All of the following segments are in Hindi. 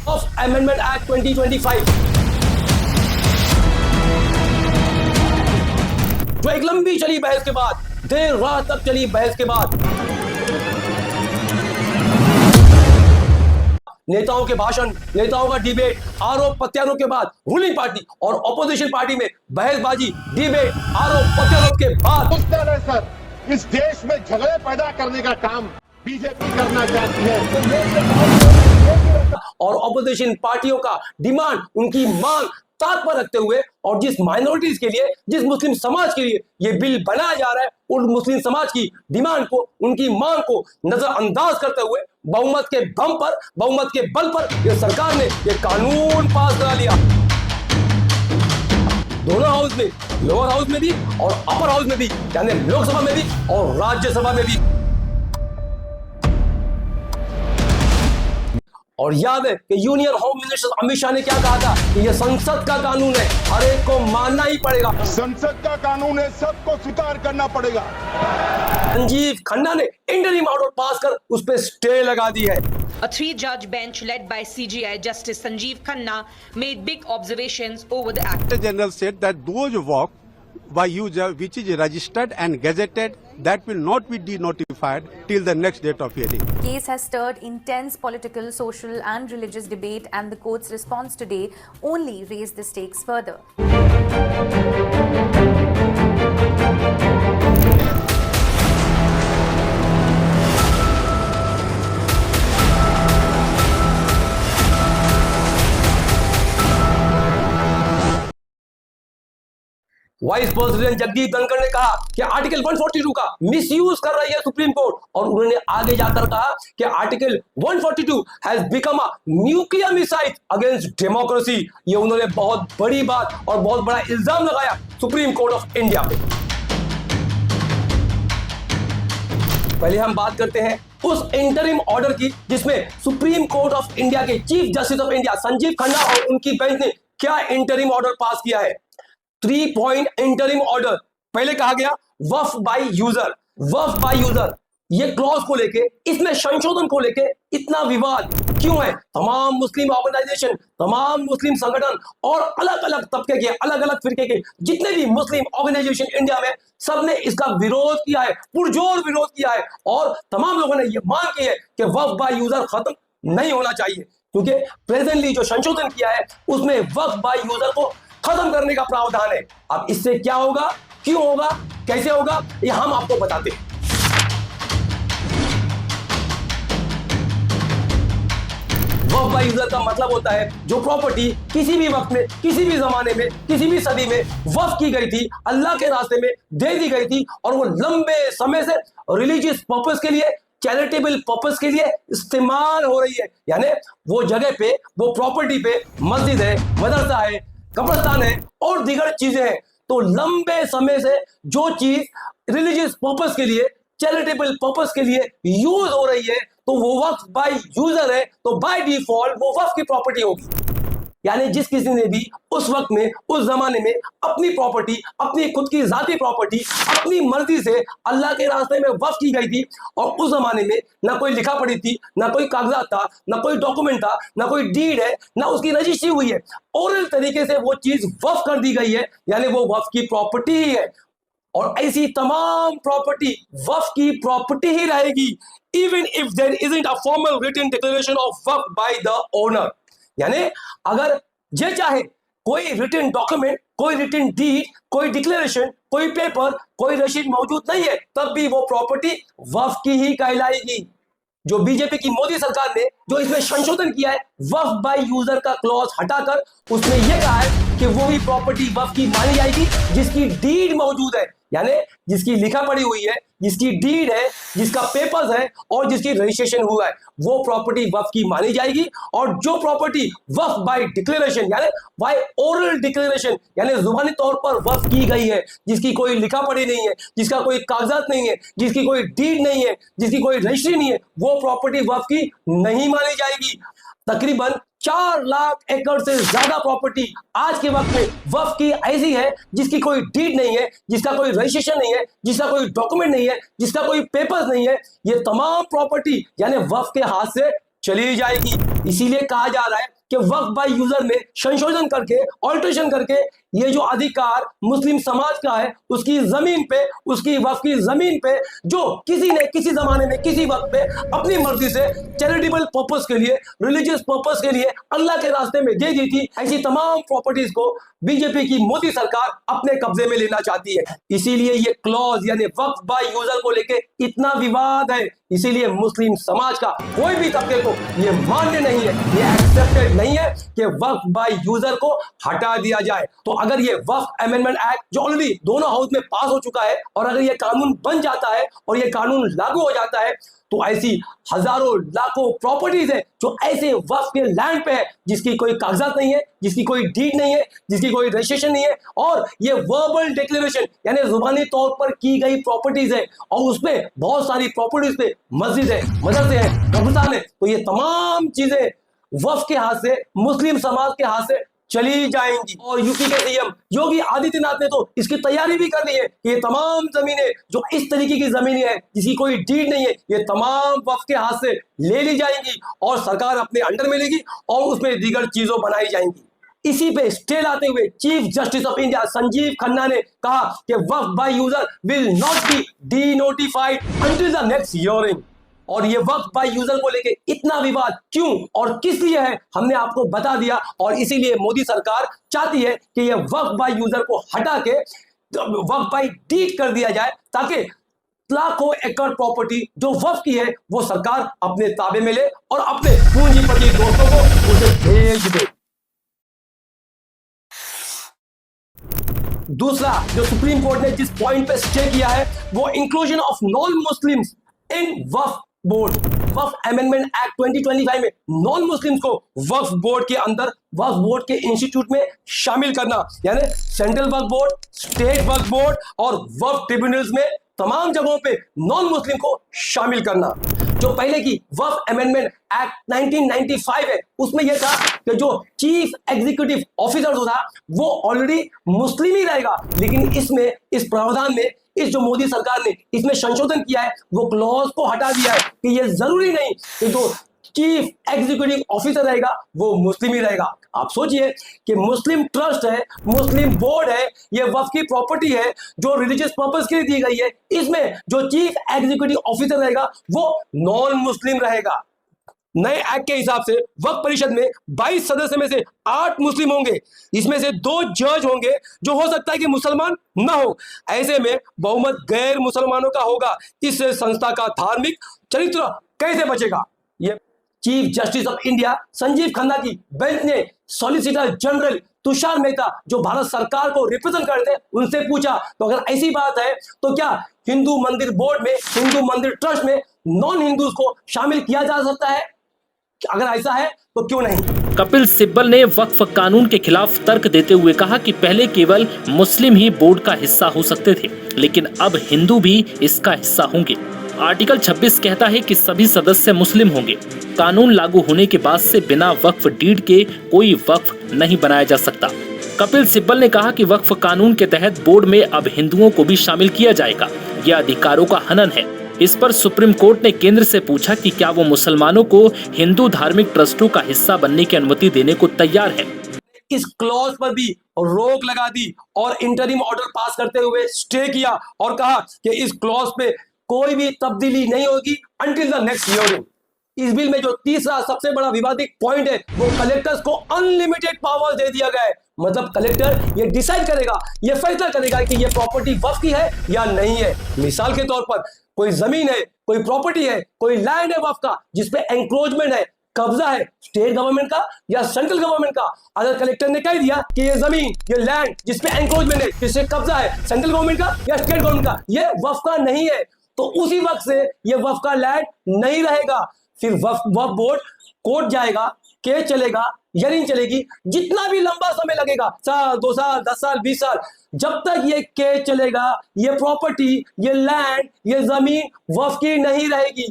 ऑफ अमेंडमेंट एक्ट 2025, जो एक लंबी चली बहस के बाद, देर रात तक चली बहस के बाद, नेताओं के भाषण, नेताओं का डिबेट, आरोप प्रत्यारोप के बाद रूलिंग पार्टी और ऑपोजिशन पार्टी में बहसबाजी, डिबेट, आरोप प्रत्यारोप के बाद सर इस देश में झगड़े पैदा करने का काम बीजेपी करना चाहती है और ऑपोजिशन पार्टियों का डिमांड, उनकी मांग ताक पर रखते हुए और जिस माइनॉरिटीज के लिए, जिस मुस्लिम समाज के लिए ये बिल बनाया जा रहा है, उन मुस्लिम समाज की डिमांड को, उनकी मांग को नजरअंदाज करते हुए बहुमत के दम पर, बहुमत के बल पर ये सरकार ने ये कानून पास करा लिया। दोनों हाउस में, लोअर हाउस में भी और अपर हाउस में भी, यानी लोकसभा में भी और राज्यसभा में भी। और याद है कि union home minister Amit Shah ने क्या कहा था कि यह संसद का कानून है, हर एक को मानना ही पड़ेगा। संसद का कानून है, सबको स्वीकार करना पड़ेगा। संजीव खन्ना ने इंटरिम ऑर्डर पास कर उस पर स्टे लगा दी है। A three-judge bench led by CJI Justice Sanjeev Khanna made big observations over the act. The General said that those work by user which is registered and gazetted, that will not be denotified till the next date of hearing. The case has stirred intense political, social and religious debate, and the court's response today only raised the stakes further. Vice president Jagdeep Dhankhar ने कहा कि आर्टिकल 142 का मिसयूज कर रही है सुप्रीम कोर्ट, और उन्होंने आगे जाकर कहा कि article 142 has become a nuclear missile against democracy. ये उन्होंने बहुत बड़ी बात और बहुत बड़ा इल्जाम लगाया सुप्रीम कोर्ट ऑफ इंडिया पे। पहले हम बात करते हैं उस इंटरिम ऑर्डर की जिसमें सुप्रीम कोर्ट ऑफ इंडिया के chief justice of India Sanjiv Khanna और उनकी बेंच ने क्या इंटरिम ऑर्डर पास किया है। 3 पॉइंट इंटरिम ऑर्डर। पहले कहा गया Waqf by user, Waqf by user, ये क्लॉज को लेके, इसमें संशोधन को लेके इतना विवाद क्यों है। तमाम मुस्लिम ऑर्गेनाइजेशन, तमाम मुस्लिम संगठन और अलग अलग तबके के, अलग अलग फिरके के जितने भी मुस्लिम ऑर्गेनाइजेशन इंडिया में, सबने इसका विरोध किया है, पुरजोर विरोध किया है, और तमाम लोगों ने यह मांग की है कि वफ बाय यूजर खत्म नहीं होना चाहिए, क्योंकि प्रेजेंटली जो संशोधन किया है उसमें वफ बाय यूजर को खत्म करने का प्रावधान है। अब इससे क्या होगा, क्यों होगा, कैसे होगा, ये हम आपको बताते हैं। वक्फ बाय यूजर का मतलब होता है जो प्रॉपर्टी किसी भी वक्त में, किसी भी जमाने में, किसी भी सदी में वक्फ की गई थी, अल्लाह के रास्ते में दे दी गई थी, और वो लंबे समय से रिलीजियस पर्पस के लिए, चैरिटेबल पर्पस के लिए इस्तेमाल हो रही है। यानी वो जगह पे, वो प्रॉपर्टी पे मस्जिद है, मदरसा है, कब्रिस्तान है और दीगर चीजें हैं। तो लंबे समय से जो चीज रिलीजियस पर्पस के लिए, चैरिटेबल पर्पस के लिए यूज हो रही है, तो वो वक्फ बाय यूजर है, तो बाय डिफॉल्ट वो वक्फ की प्रॉपर्टी होगी। यानी जिस किसी ने भी उस वक्त में, उस जमाने में अपनी प्रॉपर्टी, अपनी खुद की जाती प्रॉपर्टी अपनी मर्जी से अल्लाह के रास्ते में वक्फ की गई थी, और उस जमाने में ना कोई लिखा पढ़ी थी, ना कोई कागजात था, ना कोई डॉक्यूमेंट था, ना कोई डीड है, ना उसकी रजिस्ट्री हुई है, ओरल तरीके से वो चीज वक्फ कर दी गई है, यानी वो वक्फ की प्रॉपर्टी ही है। और ऐसी तमाम प्रॉपर्टी वक्फ की प्रॉपर्टी ही रहेगी, even if there isn't a formal written declaration of waqf by the owner. यानी अगर ये चाहे कोई रिटन डॉक्यूमेंट, कोई रिटन डीड, कोई डिक्लेरेशन, कोई पेपर, कोई रसीद मौजूद नहीं है, तब भी वो प्रॉपर्टी वक्फ की ही कहलाएगी। जो बीजेपी की मोदी सरकार ने जो इसमें संशोधन किया है, वक्फ बाय यूजर का क्लॉज हटाकर उसमें यह कहा है कि वो ही प्रॉपर्टी वक्फ की मानी जाएगी जिसकी डीड मौजूद है, यानी जिसकी लिखा पड़ी हुई है, जिसकी डीड है, जिसका पेपर्स है और जिसकी रजिस्ट्रेशन हुआ है, वो प्रॉपर्टी वक्फ की मानी जाएगी। और जो प्रॉपर्टी वक्फ बाय डिक्लेरेशन, यानी बाय ओरल डिक्लेरेशन, यानी जुबानी तौर पर वक्फ की गई है, जिसकी कोई लिखा पढ़ी नहीं है, जिसका कोई कागजात नहीं है, जिसकी कोई डीड नहीं है, जिसकी कोई रजिस्ट्री नहीं है, वो प्रॉपर्टी वक्फ की नहीं मानी जाएगी। तकरीबन 4 लाख एकड़ से ज्यादा प्रॉपर्टी आज के वक्त में वक्फ की ऐसी है जिसकी कोई डीड नहीं है, जिसका कोई रजिस्ट्रेशन नहीं है, जिसका कोई डॉक्यूमेंट नहीं है, जिसका कोई पेपर्स नहीं है। ये तमाम प्रॉपर्टी यानी वक्फ के हाथ से चली जाएगी। इसीलिए कहा जा रहा है कि वक्फ बाय यूजर में संशोधन करके, ऑल्ट्रेशन करके, ये जो अधिकार मुस्लिम समाज का है उसकी जमीन पे, उसकी वक्फ की जमीन पे, जो किसी ने किसी जमाने में किसी वक्त पे अपनी मर्जी से चैरिटेबल पर्पस के लिए, रिलीजियस पर्पस के लिए अल्लाह के रास्ते में दे दी थी, ऐसी तमाम प्रॉपर्टीज को बीजेपी की मोदी सरकार अपने कब्जे में लेना चाहती है। इसीलिए ये क्लॉज यानी वक्फ बाय यूजर को लेके इतना विवाद है। इसीलिए मुस्लिम समाज का कोई भी तबके को ये मान्य नहीं है, ये एक्सेप्टेड नहीं है कि वक्फ बाय यूजर को हटा दिया जाए। तो अगर ये वक्फ अमेंडमेंट एक्ट जो ऑलरेडी दोनों हाउस में पास हो चुका है और अगर ये कानून बन जाता है और ये कानून लागू हो जाता है तो ऐसी हजारों लाखों प्रॉपर्टीज है जो ऐसे वक्फ के लैंड पे है जिसकी कोई कागजात नहीं है, जिसकी कोई डीड नहीं है, जिसकी कोई रजिस्ट्रेशन नहीं है, और ये वर्बल डिक्लेरेशन यानी जुबानी तौर पर की गई प्रॉपर्टीज है और उसमें बहुत सारी प्रॉपर्टीज पे मस्जिद है, मदरसे है, कब्रिस्तान है। तो ये तमाम चीजें वक्फ के हाथ से, मुस्लिम समाज के हाथ से चली जाएंगी। और यूपी के सीएम योगी आदित्यनाथ ने तो इसकी तैयारी भी कर ली है कि ये तमाम जमीनें जो इस तरीके की जमीनें हैं जिसकी कोई डीड नहीं है, ये तमाम वक्फ के हाथ से ले ली जाएंगी और सरकार अपने अंडर में लेगी और उसमें दीगर चीजों बनाई जाएंगी। इसी पे स्टे लाते हुए chief justice of India Sanjiv Khanna ने कहा कि Waqf by user will not be denotified until the next hearing. और ये वक्फ बाय यूजर को लेके इतना विवाद क्यों और किस लिए है हमने आपको बता दिया, और इसीलिए मोदी सरकार चाहती है कि ये वक्फ बाय यूजर को हटा के वक्फ बाय डीड कर दिया जाए ताकि लाखों एकड़ प्रॉपर्टी जो वक्फ की है वो सरकार अपने ताबे में ले और अपने पूंजीपति दोस्तों को उसे भेज दे। दूसरा जो सुप्रीम कोर्ट ने जिस पॉइंट पे स्टे किया है वो inclusion of non Muslims in Waqf board. Waqf amendment act 2025 में नॉन मुस्लिम्स को वक्फ बोर्ड के अंदर, वक्फ बोर्ड के इंस्टीट्यूट में शामिल करना, यानी सेंट्रल वक्फ बोर्ड, स्टेट वक्फ बोर्ड और वक्फ ट्रिब्यूनल्स में तमाम जगहों पे नॉन मुस्लिम को शामिल करना। जो पहले की वक्फ अमेंडमेंट एक्ट 1995 है उसमें यह था कि जो चीफ एग्जीक्यूटिव ऑफिसर था वो ऑलरेडी मुस्लिम ही रहेगा, लेकिन इसमें इस प्रावधान में इस जो मोदी सरकार ने इसमें संशोधन किया है वो क्लॉज को हटा दिया है कि ये जरूरी नहीं कि जो चीफ एग्जीक्यूटिव ऑफिसर रहेगा वो मुस्लिम ही रहेगा। आप सोचिए कि मुस्लिम ट्रस्ट है, मुस्लिम बोर्ड है, ये वक्फ की प्रॉपर्टी है जो रिलीजियस पर्पस के लिए दी गई है, इसमें जो चीफ एग्जीक्यूटिव ऑफिसर रहेगा वो नॉन मुस्लिम रहेगा। नए एक्ट के हिसाब से वक्फ परिषद में 22 सदस्य में से 8 मुस्लिम होंगे, इसमें से 2 जज होंगे जो हो सकता है कि मुसलमान ना हो। ऐसे में बहुमत गैर मुसलमानों का होगा, इससे संस्था का धार्मिक चरित्र कैसे बचेगा? ये chief justice of India Sanjiv Khanna की बेंच ने सॉलिसिटर जनरल तुषार मेहता जो भारत सरकार को रिप्रेजेंट करते हैं उनसे पूछा, तो अगर ऐसी बात है तो क्या हिंदू मंदिर बोर्ड में, हिंदू मंदिर ट्रस्ट में नॉन हिंदूज को शामिल किया जा सकता है? अगर ऐसा है तो क्यों नहीं? कपिल सिब्बल ने वक्फ कानून के खिलाफ तर्क देते हुए कहा कि पहले केवल मुस्लिम ही बोर्ड का हिस्सा हो सकते थे, लेकिन अब हिंदू भी इसका हिस्सा होंगे। आर्टिकल 26 कहता है कि सभी सदस्य मुस्लिम होंगे। कानून लागू होने के बाद से बिना वक्फ डीड के कोई वक्फ नहीं बनाया जा सकता। कपिल सिब्बल ने कहा कि वक्फ कानून के तहत बोर्ड में अब हिंदुओं को भी शामिल किया जाएगा। यह अधिकारों का हनन है। इस पर सुप्रीम कोर्ट ने केंद्र से पूछा कि क्या वो मुसलमानों को हिंदू धार्मिक ट्रस्टों का हिस्सा बनने की अनुमति देने को तैयार है। इस क्लॉज पर भी रोक लगा दी और इंटरिम ऑर्डर पास करते हुए स्टे किया और कहा कि इस क्लॉज पे कोई भी तब्दीली नहीं होगी अंटिल द नेक्स्ट हियरिंग। इस बिल में जो तीसरा सबसे बड़ा विवादित पॉइंट है वो कलेक्टर्स को अनलिमिटेड पावर दे दिया गया है। मतलब कलेक्टर ये डिसाइड करेगा, ये फैसला करेगा कि ये प्रॉपर्टी वक्फ की है या नहीं है। मिसाल के तौर पर कोई जमीन है, कोई प्रॉपर्टी है, कोई लैंड है वक्फ का जिसपे एंक्रोचमेंट है, कब्जा है स्टेट गवर्नमेंट का या सेंट्रल गवर्नमेंट का, अगर कलेक्टर ने कह दिया कि ये जमीन, ये लैंड जिसपे एंक्रोचमेंट है, जिससे कब्जा है सेंट्रल गवर्नमेंट का या स्टेट गवर्नमेंट का, ये वक्फ का नहीं है, तो उसी वक्त से ये वक्फ का लैंड नहीं रहेगा। फिर वक्फ बोर्ड कोर्ट जाएगा, केस चलेगा, हियरिंग चलेगी, जितना भी लंबा समय लगेगा, साल, 2 साल, 10 साल, 20 साल, जब तक ये केस चलेगा ये प्रॉपर्टी, ये लैंड, ये जमीन वक्फ की नहीं रहेगी।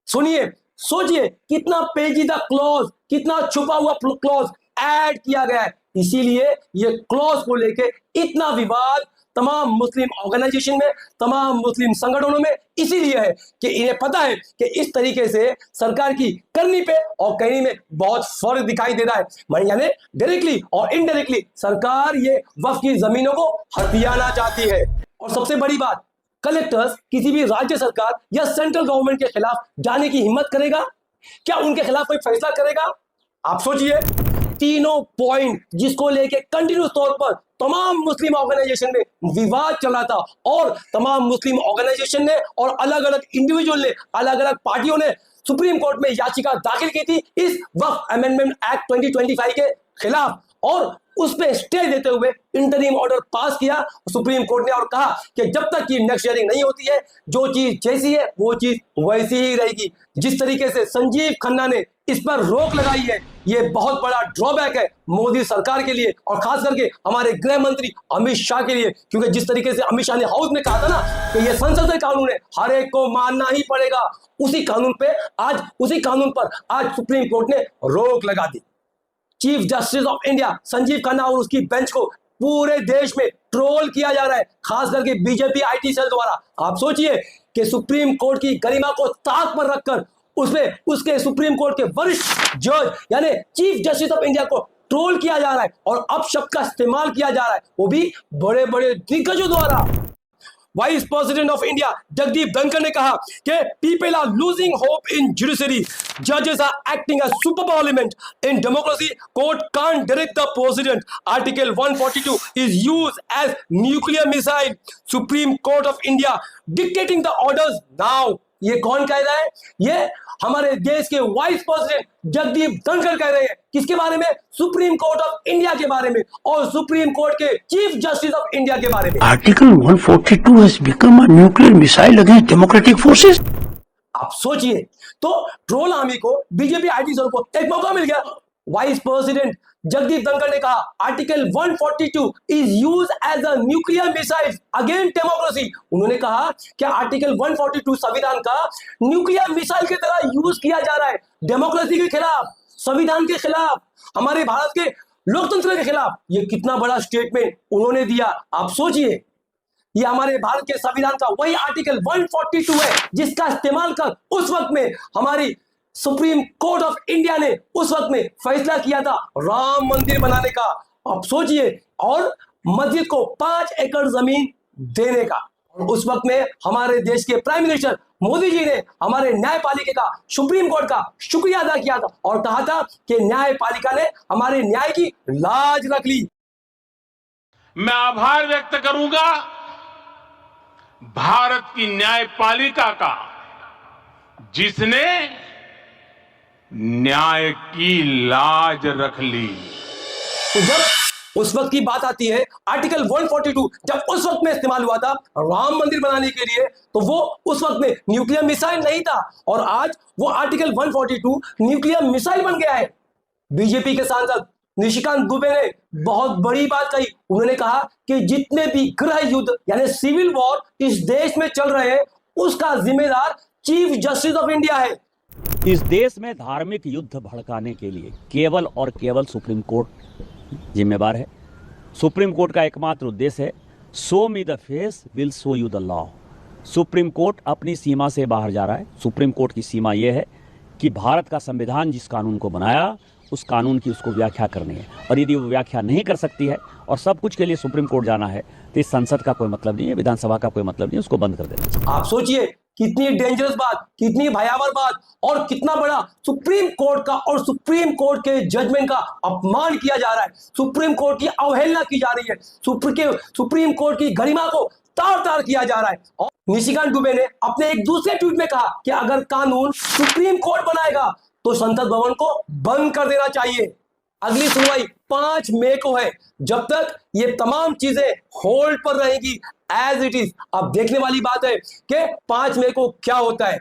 सुनिए, सोचिए कितना पेचीदा क्लॉज, कितना छुपा हुआ क्लॉज ऐड किया गया है। इसीलिए ये क्लॉज को लेके इतना विवाद तमाम मुस्लिम ऑर्गेनाइजेशन में, तमाम मुस्लिम संगठनों में इसीलिए है कि इन्हें पता है कि इस तरीके से सरकार की करनी पे और कहनी में बहुत फर्क दिखाई दे रहा है। यानी डायरेक्टली और इनडायरेक्टली सरकार ये वक्फ की जमीनों को हथियाना चाहती है। और सबसे बड़ी बात, कलेक्टर्स किसी भी राज्य सरकार या सेंट्रल गवर्नमेंट के खिलाफ जाने की हिम्मत करेगा क्या? उनके खिलाफ कोई फैसला करेगा? आप सोचिए, तीनों पॉइंट जिसको लेके कंटिन्यूस तौर पर तमाम मुस्लिम ऑर्गेनाइजेशन में विवाद चला था और तमाम मुस्लिम ऑर्गेनाइजेशन ने और अलग अलग इंडिविजुअल ने, अलग अलग पार्टियों ने सुप्रीम कोर्ट में याचिका दाखिल की थी इस वक्फ अमेंडमेंट एक्ट 2025 के खिलाफ, और उस पे स्टे देते हुए इंटरिम ऑर्डर पास किया सुप्रीम कोर्ट ने और कहा कि जब तक की नेक्स्ट शेयरिंग नहीं होती है, जो चीज जैसी है वो चीज वैसी ही रहेगी। जिस तरीके से संजीव खन्ना ने इस पर रोक लगाई है, ये बहुत बड़ा ड्रॉबैक है मोदी सरकार के लिए और खास करके हमारे गृह मंत्री अमित शाह के लिए, क्योंकि जिस तरीके से अमित शाह ने हाउस में कहा था ना कि ये संसदीय कानून है, हर एक को मानना ही पड़ेगा, उसी कानून पर आज सुप्रीम कोर्ट ने रोक लगा दी। Chief justice of India Sanjiv Khanna और उसकी बेंच को पूरे देश में ट्रोल किया जा रहा है, खास करके बीजेपी आईटी सेल द्वारा। आप सोचिए कि सुप्रीम कोर्ट की गरिमा को ताक पर रखकर उसके सुप्रीम कोर्ट के वरिष्ठ जज यानी चीफ जस्टिस ऑफ इंडिया को ट्रोल किया जा रहा है और अपशब्द का इस्तेमाल किया जा रहा है, वो भी बड़े बड़े दिग्गजों द्वारा। Vice president of India Jagdeep Dhankhar ने कहा कि people are losing hope in judiciary, जजेस are acting as super parliament in democracy, court can't direct the president, article 142 is used as nuclear missile, supreme court of India dictating the orders now. ये कौन कह रहा है? ये हमारे देश के वाइस प्रेसिडेंट जगदीप धनखड़ कह रहे हैं। किसके बारे में? सुप्रीम कोर्ट ऑफ इंडिया के बारे में और सुप्रीम कोर्ट के चीफ जस्टिस ऑफ इंडिया के बारे में। Article 142 has become a nuclear missile against democratic forces. आप सोचिए, तो ट्रोल आर्मी को, बीजेपी आईटी सेल को एक मौका मिल गया। वाइस प्रेसिडेंट जगदीप धनखड़ ने कहा article 142 is used as a nuclear missile against democracy. उन्होंने कहा कि आर्टिकल 142 संविधान का न्यूक्लियर मिसाइल की तरह यूज किया जा रहा है डेमोक्रेसी के खिलाफ, संविधान के खिलाफ, हमारे भारत के लोकतंत्र के खिलाफ। ये कितना बड़ा स्टेटमेंट उन्होंने दिया, आप सोचिए। ये हमारे भारत के संविधान का वही आर्टिकल 142 है जिसका इस्तेमाल कर उस वक्त में हमारी सुप्रीम कोर्ट ऑफ इंडिया ने उस वक्त में फैसला किया था राम मंदिर बनाने का। आप सोचिए, और मस्जिद को 5 एकड़ जमीन देने का। उस वक्त में हमारे देश के प्राइम मिनिस्टर मोदी जी ने हमारे न्यायपालिका का, सुप्रीम कोर्ट का शुक्रिया अदा किया था और कहा था कि न्यायपालिका ने हमारे न्याय की लाज रख ली। मैं आभार व्यक्त करूंगा भारत की न्यायपालिका का, जिसने न्याय की लाज रख ली। तो जब उस वक्त की बात आती है, आर्टिकल 142 जब उस वक्त में इस्तेमाल हुआ था राम मंदिर बनाने के लिए, तो वो उस वक्त में न्यूक्लियर मिसाइल नहीं था और आज वो आर्टिकल 142 न्यूक्लियर मिसाइल बन गया है। बीजेपी के सांसद निशिकांत दुबे ने बहुत बड़ी बात कही। उन्होंने कहा कि जितने भी गृह युद्ध यानी सिविल वॉर इस देश में चल रहे हैं, उसका जिम्मेदार चीफ जस्टिस ऑफ इंडिया है। इस देश में धार्मिक युद्ध भड़काने के लिए केवल और केवल सुप्रीम कोर्ट जिम्मेवार है। सुप्रीम कोर्ट का एकमात्र उद्देश्य है show me the face will show you the law. Supreme court अपनी सीमा से बाहर जा रहा है। सुप्रीम कोर्ट की सीमा यह है कि भारत का संविधान जिस कानून को बनाया उस कानून की उसको व्याख्या करनी है, और यदि वो व्याख्या नहीं कर सकती है और सब कुछ के लिए सुप्रीम कोर्ट जाना है तो इस संसद का कोई मतलब नहीं है, विधानसभा का कोई मतलब नहीं है, उसको बंद कर देना। आप सोचिए कितनी डेंजरस बात, कितनी भयावह बात और कितना बड़ा सुप्रीम कोर्ट का और सुप्रीम कोर्ट के जजमेंट का अपमान किया जा रहा है, सुप्रीम कोर्ट की अवहेलना की जा रही है, सुप्रीम कोर्ट की गरिमा को तार-तार किया जा रहा है। और निशिकांत दुबे ने अपने एक दूसरे ट्वीट में कहा कि अगर कानून सुप्रीम कोर्ट बनाएगा तो संसद भवन को बंद कर देना चाहिए। अगली सुनवाई 5 मई को है। जब तक ये तमाम चीजें होल्ड पर रहेगी एज इट इज। अब देखने वाली बात है कि 5 मई को क्या होता है।